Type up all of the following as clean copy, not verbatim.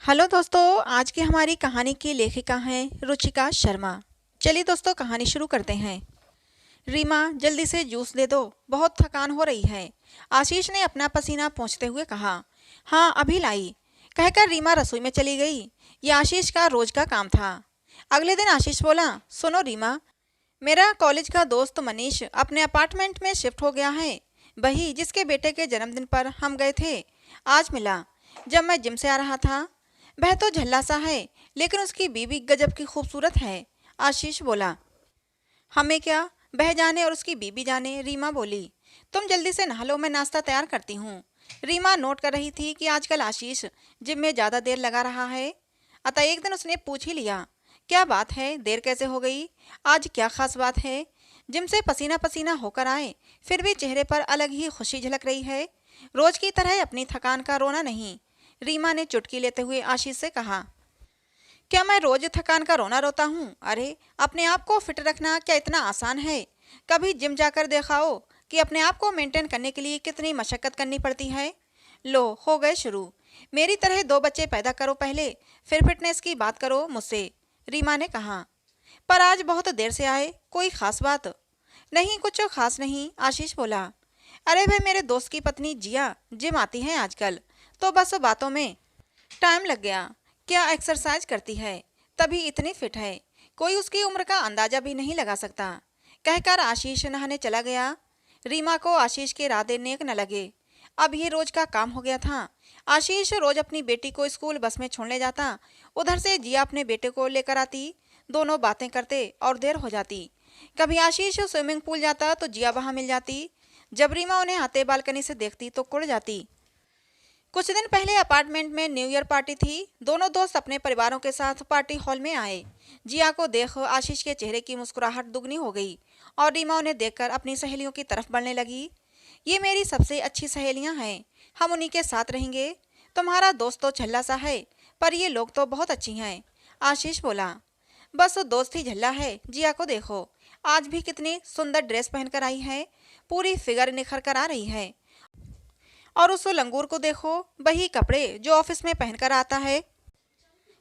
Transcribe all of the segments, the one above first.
Hello दोस्तों, आज की हमारी कहानी की लेखिका हैं रुचिका शर्मा। चलिए दोस्तों, कहानी शुरू करते हैं। रीमा, जल्दी से जूस दे दो, बहुत थकान हो रही है। आशीष ने अपना पसीना पोंछते हुए कहा। हाँ, अभी लाई, कहकर रीमा रसोई में चली गई। ये आशीष का रोज का काम था। अगले दिन आशीष बोला, सुनो रीमा, मेरा कॉलेज का दोस्त मनीष अपने अपार्टमेंट में शिफ्ट हो गया है। वही जिसके बेटे के जन्मदिन पर हम गए थे, आज मिला जब मैं जिम से आ रहा था। वह तो झल्ला सा है, लेकिन उसकी बीवी गजब की खूबसूरत है। आशीष बोला। हमें क्या, बह जाने और उसकी बीबी जाने, रीमा बोली। तुम जल्दी से नहा लो, मैं नाश्ता तैयार करती हूँ। रीमा नोट कर रही थी कि आजकल आशीष जिम में ज़्यादा देर लगा रहा है। अतः एक दिन उसने पूछ ही लिया, क्या बात है, देर कैसे हो गई? आज क्या खास बात है? जिम से पसीना पसीना होकर आए, फिर भी चेहरे पर अलग ही खुशी झलक रही है। रोज की तरह अपनी थकान का रोना नहीं। रीमा ने चुटकी लेते हुए आशीष से कहा। क्या मैं रोज थकान का रोना रोता हूँ? अरे, अपने आप को फिट रखना क्या इतना आसान है? कभी जिम जाकर देखाओ कि अपने आप को मेंटेन करने के लिए कितनी मशक्कत करनी पड़ती है। लो, हो गए शुरू। मेरी तरह दो बच्चे पैदा करो पहले, फिर फिटनेस की बात करो मुझसे, रीमा ने कहा। पर आज बहुत देर से आए, कोई खास बात? नहीं, कुछ खास नहीं, आशीष बोला। अरे भाई, मेरे दोस्त की पत्नी जिया जिम आती है आजकल, तो बस बातों में टाइम लग गया। क्या एक्सरसाइज करती है, तभी इतनी फिट है, कोई उसकी उम्र का अंदाजा भी नहीं लगा सकता, कहकर आशीष नहाने चला गया। रीमा को आशीष के इरादे नेक न लगे। अब ये रोज का काम हो गया था। आशीष रोज अपनी बेटी को स्कूल बस में छोड़ने जाता, उधर से जिया अपने बेटे को लेकर आती। दोनों बातें करते और देर हो जाती। कभी आशीष स्विमिंग पूल जाता तो जिया वहां मिल जाती। जब रीमा उन्हें आते बालकनी से देखती तो कुड़ जाती। कुछ दिन पहले अपार्टमेंट में न्यू ईयर पार्टी थी। दोनों दोस्त अपने परिवारों के साथ पार्टी हॉल में आए। जिया को देख आशीष के चेहरे की मुस्कुराहट दुगनी हो गई और रीमा उन्हें देखकर अपनी सहेलियों की तरफ बढ़ने लगी। ये मेरी सबसे अच्छी सहेलियां हैं, हम उन्हीं के साथ रहेंगे। तुम्हारा दोस्त तो झल्ला सा है, पर ये लोग तो बहुत अच्छी हैं, आशीष बोला। बस वो दोस्त ही झल्ला है, जिया को देखो, आज भी कितनी सुंदर ड्रेस पहनकर आई है, पूरी फिगर निखर कर आ रही है। और उस लंगूर को देखो, वही कपड़े जो ऑफिस में पहनकर आता है।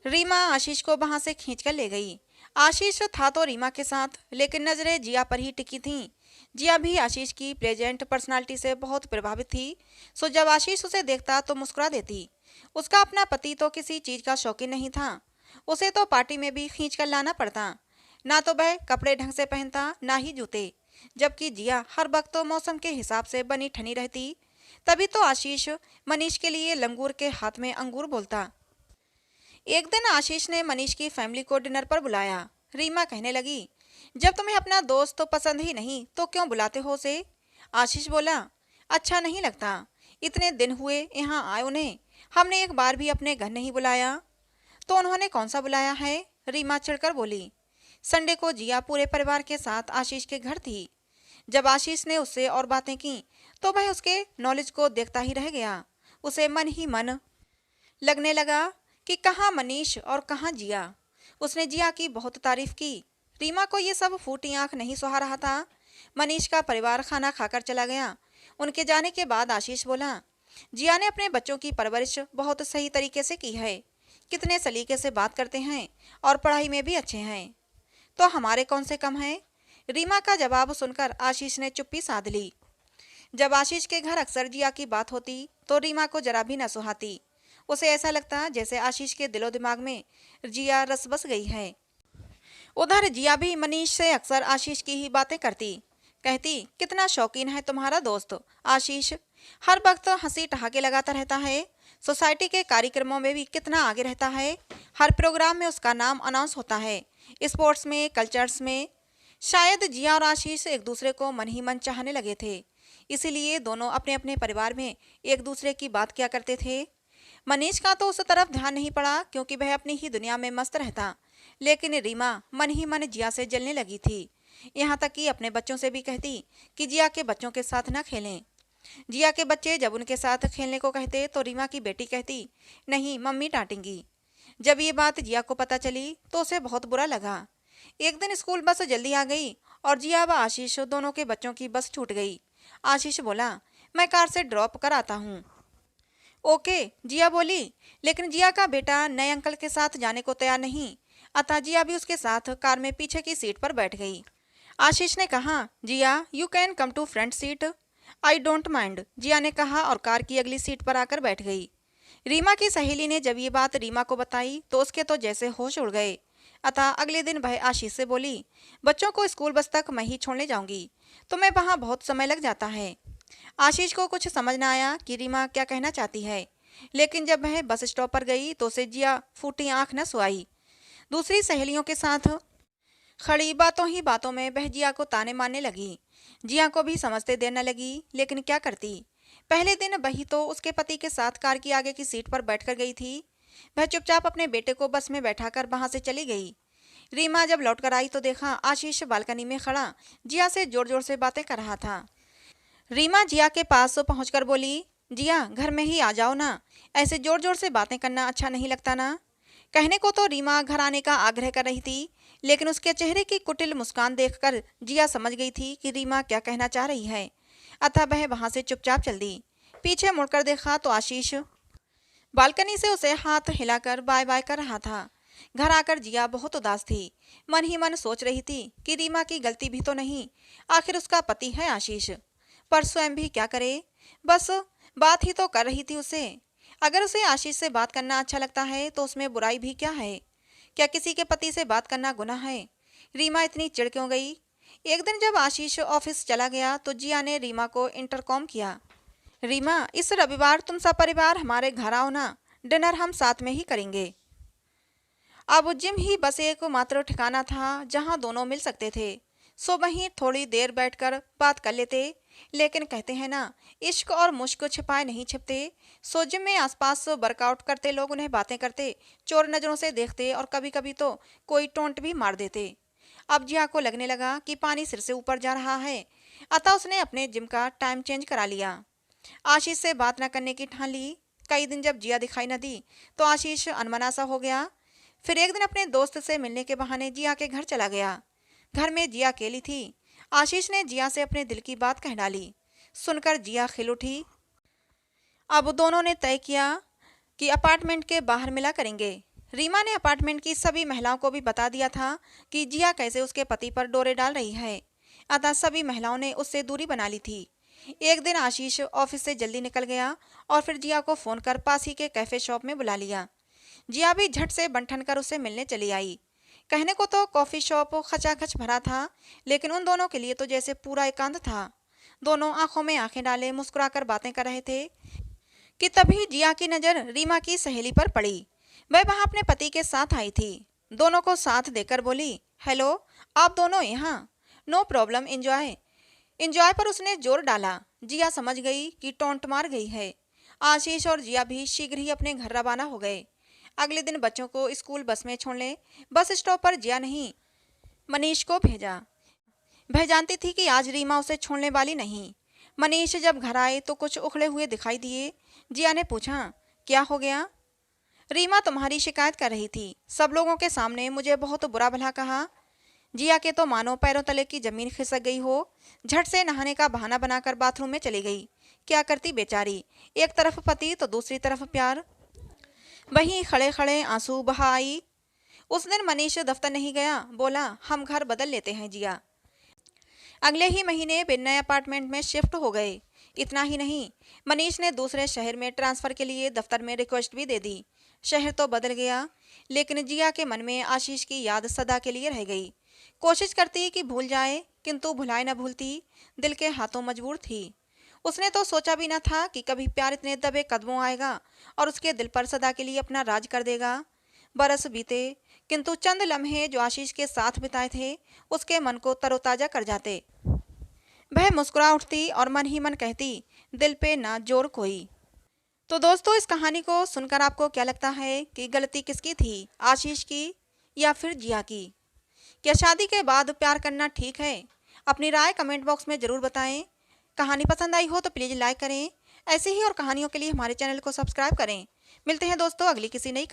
रीमा आशीष को वहां से खींचकर ले गई। आशीष था तो रीमा के साथ, लेकिन नजरें जिया पर ही टिकी थीं। जिया भी आशीष की प्लेजेंट पर्सनालिटी से बहुत प्रभावित थी, सो जब आशीष उसे देखता तो मुस्कुरा देती। उसका अपना पति तो किसी चीज का शौकीन नहीं था, उसे तो पार्टी में भी खींच कर लाना पड़ता। ना तो वह कपड़े ढंग से पहनता, ना ही जूते, जबकि जिया हर वक्त तो मौसम के हिसाब से बनी ठनी रहती। तभी तो आशीष मनीष के लिए लंगूर के हाथ में अंगूर बोलता। एक दिन आशीष ने मनीष की फैमिली को डिनर पर बुलाया। रीमा कहने लगी, जब तुम्हें अपना दोस्त तो पसंद ही नहीं तो क्यों बुलाते हो उसे? आशीष बोला, अच्छा नहीं लगता, इतने दिन हुए यहाँ आए उन्हें, हमने एक बार भी अपने घर नहीं बुलाया। तो उन्होंने कौन सा बुलाया है? रीमा चिढ़कर बोली। संडे को जिया पूरे परिवार के साथ आशीष के घर थी। जब आशीष ने उससे और बातें की तो वह उसके नॉलेज को देखता ही रह गया। उसे मन ही मन लगने लगा कि कहाँ मनीष और कहाँ जिया। उसने जिया की बहुत तारीफ की। रीमा को ये सब फूटी आंख नहीं सुहा रहा था। मनीष का परिवार खाना खाकर चला गया। उनके जाने के बाद आशीष बोला, जिया ने अपने बच्चों की परवरिश बहुत सही तरीके से की है, कितने सलीके से बात करते हैं और पढ़ाई में भी अच्छे हैं। तो हमारे कौन से कम हैं? रीमा का जवाब सुनकर आशीष ने चुप्पी साध ली। जब आशीष के घर अक्सर जिया की बात होती तो रीमा को जरा भी न सुहाती। उसे ऐसा लगता जैसे आशीष के दिलो दिमाग में जिया रस बस गई है। उधर जिया भी मनीष से अक्सर आशीष की ही बातें करती। कहती, कितना शौकीन है तुम्हारा दोस्त आशीष, हर वक्त हंसी ठहाके लगाता रहता है, सोसाइटी के कार्यक्रमों में भी कितना आगे रहता है, हर प्रोग्राम में उसका नाम अनाउंस होता है, स्पोर्ट्स में, कल्चर्स में। शायद जिया और आशीष एक दूसरे को मन ही मन चाहने लगे थे, इसीलिए दोनों अपने अपने परिवार में एक दूसरे की बात किया करते थे। मनीष का तो उस तरफ ध्यान नहीं पड़ा क्योंकि वह अपनी ही दुनिया में मस्त रहता, लेकिन रीमा मन ही मन जिया से जलने लगी थी। यहाँ तक कि अपने बच्चों से भी कहती कि जिया के बच्चों के साथ ना खेलें। जिया के बच्चे जब उनके साथ खेलने को कहते तो रीमा की बेटी कहती, नहीं मम्मी डांटेंगी। जब ये बात जिया को पता चली तो उसे बहुत बुरा लगा। एक दिन स्कूल बस जल्दी आ गई और जिया व आशीष दोनों के बच्चों की बस छूट गई। आशीष बोला, मैं कार से ड्रॉप कर आता हूँ। ओके, जिया बोली। लेकिन जिया का बेटा नए अंकल के साथ जाने को तैयार नहीं, अतः जिया भी उसके साथ कार में पीछे की सीट पर बैठ गई। आशीष ने कहा, Jiya you can come to front seat, I don't mind, Jiya ने कहा और कार की अगली सीट पर आकर बैठ गई। रीमा की सहेली ने जब ये बात रीमा को बताई तो उसके तो जैसे होश उड़ गए। अतः अगले दिन वह आशीष से बोली, बच्चों को स्कूल बस तक मैं ही छोड़ने जाऊंगी, तुम्हें वहाँ बहुत समय लग जाता है। आशीष को कुछ समझ न आया कि रीमा क्या कहना चाहती है, लेकिन जब वह बस स्टॉप पर गई तो उसे जिया फूटी आंख न सुहाई। दूसरी सहेलियों के साथ खड़ी बातों ही बातों में वह जिया को ताने मारने लगी। जिया को भी समझते देर न लगी, लेकिन क्या करती। पहले दिन वही तो उसके पति के साथ कार की आगे की सीट पर बैठकर गई थी। वह चुपचाप अपने बेटे को बस में बैठाकर वहां से चली गई। रीमा जब लौटकर आई तो देखा आशीष बालकनी में खड़ा जिया से जोर जोर से बातें कर रहा था। रीमा जिया के पास पहुंचकर बोली, जिया घर में ही आ जाओ ना, ऐसे जोर जोर से बातें करना अच्छा नहीं लगता ना। कहने को तो रीमा घर आने का आग्रह कर रही थी, लेकिन उसके चेहरे की कुटिल मुस्कान देखकर जिया समझ गई थी कि रीमा क्या कहना चाह रही है। अतः वह वहां से चुपचाप चल दी। पीछे मुड़कर देखा तो आशीष बालकनी से उसे हाथ हिलाकर बाय बाय कर रहा था। घर आकर जिया बहुत उदास थी। मन ही मन सोच रही थी कि रीमा की गलती भी तो नहीं, आखिर उसका पति है आशीष, पर स्वयं भी क्या करे। बस बात ही तो कर रही थी उसे। अगर उसे आशीष से बात करना अच्छा लगता है तो उसमें बुराई भी क्या है। क्या किसी के पति से बात करना गुनाह है। रीमा इतनी चिढ़ क्यों गई। एक दिन जब आशीष ऑफिस चला गया तो जिया ने रीमा को इंटरकॉम किया, रीमा इस रविवार तुम सब परिवार हमारे घर आओ ना, डिनर हम साथ में ही करेंगे। अब जिम ही बस एक मात्र ठिकाना था जहां दोनों मिल सकते थे, सो वहीं थोड़ी देर बैठकर बात कर लेते। लेकिन कहते हैं ना, इश्क और मुश्क छिपाए नहीं छिपते। सो जिम में आसपास वर्कआउट करते लोग उन्हें बातें करते, चोर नजरों से देखते और कभी कभी तो कोई टोंट भी मार देते। अब जिया को लगने लगा कि पानी सिर से ऊपर जा रहा है, अतः उसने अपने जिम का टाइम चेंज करा लिया। आशीष से बात न करने की ठान ली। कई दिन जब जिया दिखाई न दी तो आशीष अनमना सा हो गया। फिर एक दिन अपने दोस्त से मिलने के बहाने जिया के घर चला गया। घर में जिया अकेली थी। आशीष ने जिया से अपने दिल की बात कह डाली। सुनकर जिया खिल उठी। अब दोनों ने तय किया कि अपार्टमेंट के बाहर मिला करेंगे। रीमा ने अपार्टमेंट की सभी महिलाओं को भी बता दिया था कि जिया कैसे उसके पति पर डोरे डाल रही है, अतः सभी महिलाओं ने उससे दूरी बना ली थी। एक दिन आशीष ऑफिस से जल्दी निकल गया और फिर जिया को फोन कर पास ही के कैफे शॉप में बुला लिया। जिया भी झट से बंठन कर उसे मिलने चली आई। कहने को तो कॉफी शॉप खचाखच भरा था, लेकिन उन दोनों के लिए तो जैसे पूरा एकांत था। दोनों आंखों में आंखें डाले मुस्कुराकर बातें कर रहे थे कि तभी जिया की नजर रीमा की सहेली पर पड़ी। वह वहां अपने पति के साथ आई थी। दोनों को साथ देकर बोली, हेलो, आप दोनों यहाँ? No problem, enjoy. एंजॉय पर उसने जोर डाला। जिया समझ गई कि टोंट मार गई है। आशीष और जिया भी शीघ्र ही अपने घर रवाना हो गए। अगले दिन बच्चों को स्कूल बस में छोड़ने बस स्टॉप पर जिया नहीं, मनीष को भेजा। वह जानती थी कि आज रीमा उसे छोड़ने वाली नहीं। मनीष जब घर आए तो कुछ उखड़े हुए दिखाई दिए। जिया ने पूछा, क्या हो गया? रीमा तुम्हारी शिकायत कर रही थी, सब लोगों के सामने मुझे बहुत बुरा भला कहा। जिया के तो मानो पैरों तले की जमीन खिसक गई हो। झट से नहाने का बहाना बनाकर बाथरूम में चली गई। क्या करती बेचारी, एक तरफ पति तो दूसरी तरफ प्यार। वहीं खड़े खड़े आंसू बहा आई। उस दिन मनीष दफ्तर नहीं गया। बोला, हम घर बदल लेते हैं जिया। अगले ही महीने वे नए अपार्टमेंट में शिफ्ट हो गए। इतना ही नहीं, मनीष ने दूसरे शहर में ट्रांसफर के लिए दफ्तर में रिक्वेस्ट भी दे दी। शहर तो बदल गया, लेकिन जिया के मन में आशीष की याद सदा के लिए रह गई। कोशिश करती कि भूल जाए, किंतु भुलाए न भूलती, दिल के हाथों मजबूर थी। उसने तो सोचा भी न था कि कभी प्यार इतने दबे कदमों आएगा और उसके दिल पर सदा के लिए अपना राज कर देगा। बरस बीते, किंतु चंद लम्हे जो आशीष के साथ बिताए थे उसके मन को तरोताजा कर जाते। वह मुस्कुरा उठती और मन ही मन कहती, दिल पे ना जोर कोई। तो दोस्तों, इस कहानी को सुनकर आपको क्या लगता है कि गलती किसकी थी, आशीष की या फिर जिया की? क्या शादी के बाद प्यार करना ठीक है? अपनी राय कमेंट बॉक्स में ज़रूर बताएं। कहानी पसंद आई हो तो प्लीज़ लाइक करें। ऐसे ही और कहानियों के लिए हमारे चैनल को सब्सक्राइब करें। मिलते हैं दोस्तों अगली किसी नई